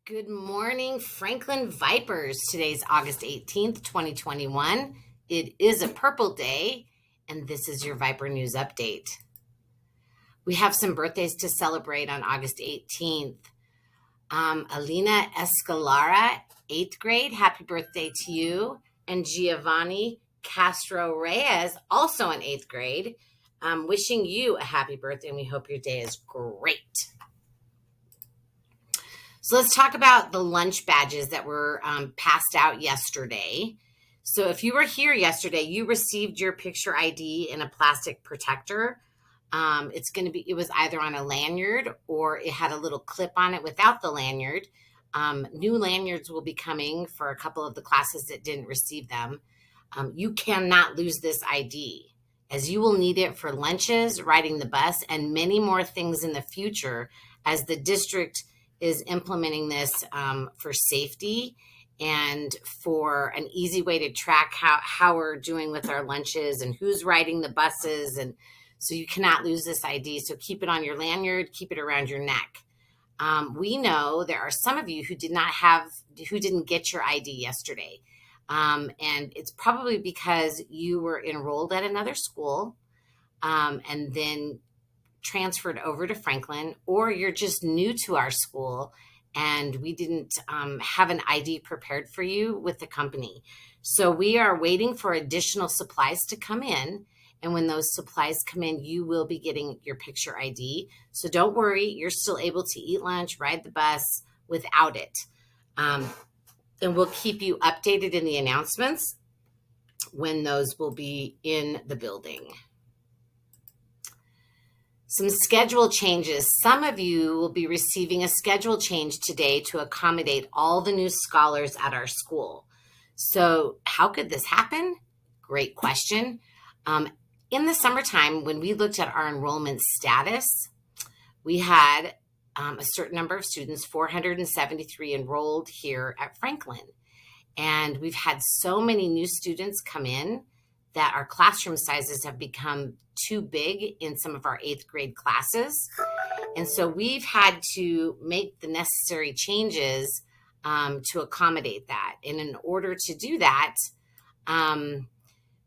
Good morning, Franklin Vipers. Today's August 18th, 2021. It is a purple day, and this is your Viper News Update. We have some birthdays to celebrate on August 18th. Alina Escalara, 8th grade. Happy birthday to you. And Giovanni Castro Reyes, also in 8th grade. Wishing you a happy birthday, and we hope your day is great. So let's talk about the lunch badges that were passed out yesterday. So if you were here yesterday, you received your picture ID in a plastic protector. It was either on a lanyard or it had a little clip on it without the lanyard. New lanyards will be coming for a couple of the classes that didn't receive them. You cannot lose this ID, as you will need it for lunches, riding the bus, and many more things in the future as the district is implementing this for safety and for an easy way to track how we're doing with our lunches and who's riding the buses. And so you cannot lose this ID. So keep it on your lanyard, keep it around your neck. We know there are some of you who didn't get your ID yesterday. And it's probably because you were enrolled at another school and then transferred over to Franklin, or you're just new to our school and we didn't have an ID prepared for you with the company. So we are waiting for additional supplies to come in. And when those supplies come in, you will be getting your picture ID. So don't worry, you're still able to eat lunch, ride the bus without it. And we'll keep you updated in the announcements when those will be in the building. Some schedule changes. Some of you will be receiving a schedule change today to accommodate all the new scholars at our school. So how could this happen? Great question. In the summertime, when we looked at our enrollment status, we had a certain number of students, 473 enrolled here at Franklin. And we've had so many new students come in that our classroom sizes have become too big in some of our 8th grade classes. And so we've had to make the necessary changes to accommodate that. And in order to do that,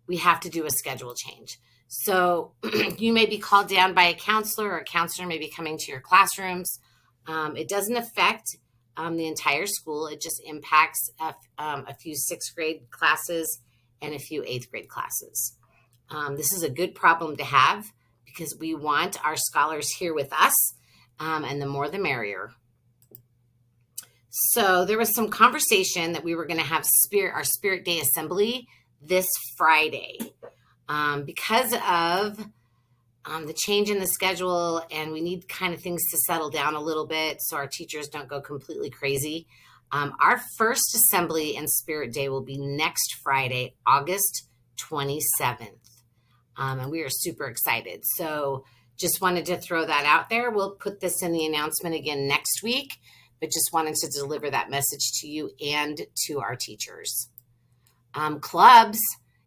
we have to do a schedule change. So you may be called down by a counselor, or a counselor may be coming to your classrooms. It doesn't affect the entire school. It just impacts a few 6th grade classes and a few 8th grade classes. This is a good problem to have because we want our scholars here with us, and the more the merrier. So there was some conversation that we were going to have our Spirit Day Assembly this Friday. Because of the change in the schedule, and we need kind of things to settle down a little bit so our teachers don't go completely crazy. Our first assembly and Spirit Day will be next Friday, August 27th. And we are super excited. So just wanted to throw that out there. We'll put this in the announcement again next week, but just wanted to deliver that message to you and to our teachers. Clubs,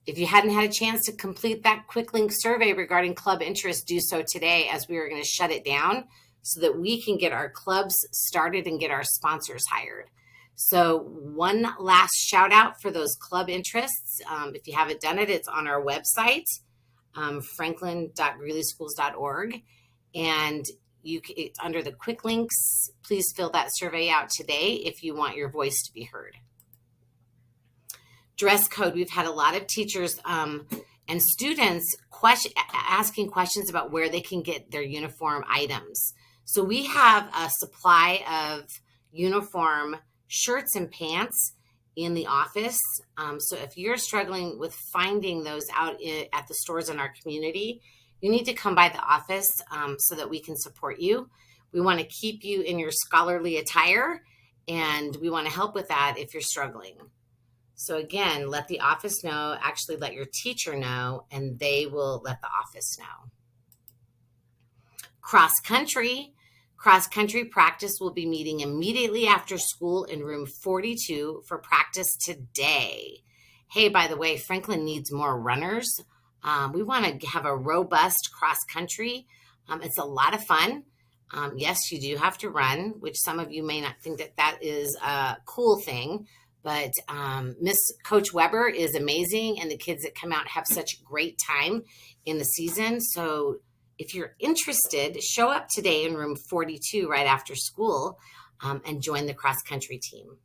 if you hadn't had a chance to complete that quick link survey regarding club interest, do so today, as we are going to shut it down so that we can get our clubs started and get our sponsors hired. So one last shout out for those club interests. If you haven't done it, it's on our website, franklin.greeleyschools.org. And it's under the quick links. Please fill that survey out today if you want your voice to be heard. Dress code. We've had a lot of teachers and students asking questions about where they can get their uniform items. So we have a supply of uniform shirts and pants in the office. So if you're struggling with finding those out at the stores in our community, you need to come by the office so that we can support you. We want to keep you in your scholarly attire, and we want to help with that if you're struggling. So again, let the office know, actually let your teacher know, and they will let the office know. Cross country practice will be meeting immediately after school in room 42 for practice today. Hey, by the way, Franklin needs more runners. We want to have a robust cross country. It's a lot of fun. Yes, you do have to run, which some of you may not think that that is a cool thing, but Miss Coach Weber is amazing, and the kids that come out have such a great time in the season. So if you're interested, show up today in room 42 right after school and join the cross country team.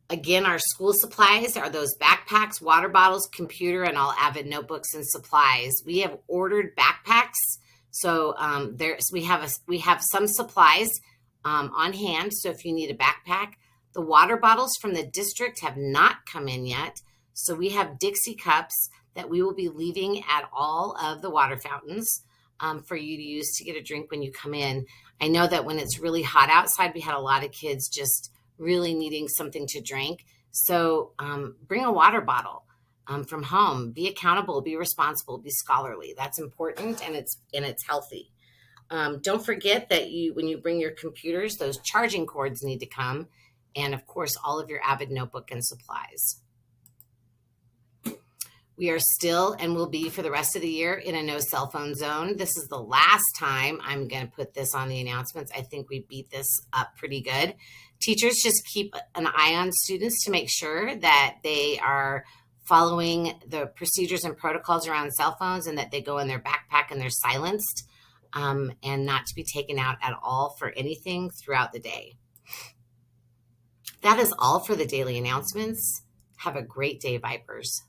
Again, our school supplies are those backpacks, water bottles, computer, and all Avid notebooks and supplies. We have ordered backpacks, so we have some supplies on hand. So if you need a backpack, the water bottles from the district have not come in yet. So we have Dixie cups that we will be leaving at all of the water fountains for you to use to get a drink when you come in. I know that when it's really hot outside, we had a lot of kids just really needing something to drink. So bring a water bottle from home. Be accountable, be responsible, be scholarly. That's important, and it's healthy. Don't forget that when you bring your computers, those charging cords need to come, and of course, all of your Avid notebook and supplies. We are still and will be for the rest of the year in a no cell phone zone. This is the last time I'm going to put this on the announcements. I think we beat this up pretty good. Teachers, just keep an eye on students to make sure that they are following the procedures and protocols around cell phones, and that they go in their backpack and they're silenced and not to be taken out at all for anything throughout the day. That is all for the daily announcements. Have a great day, Vipers.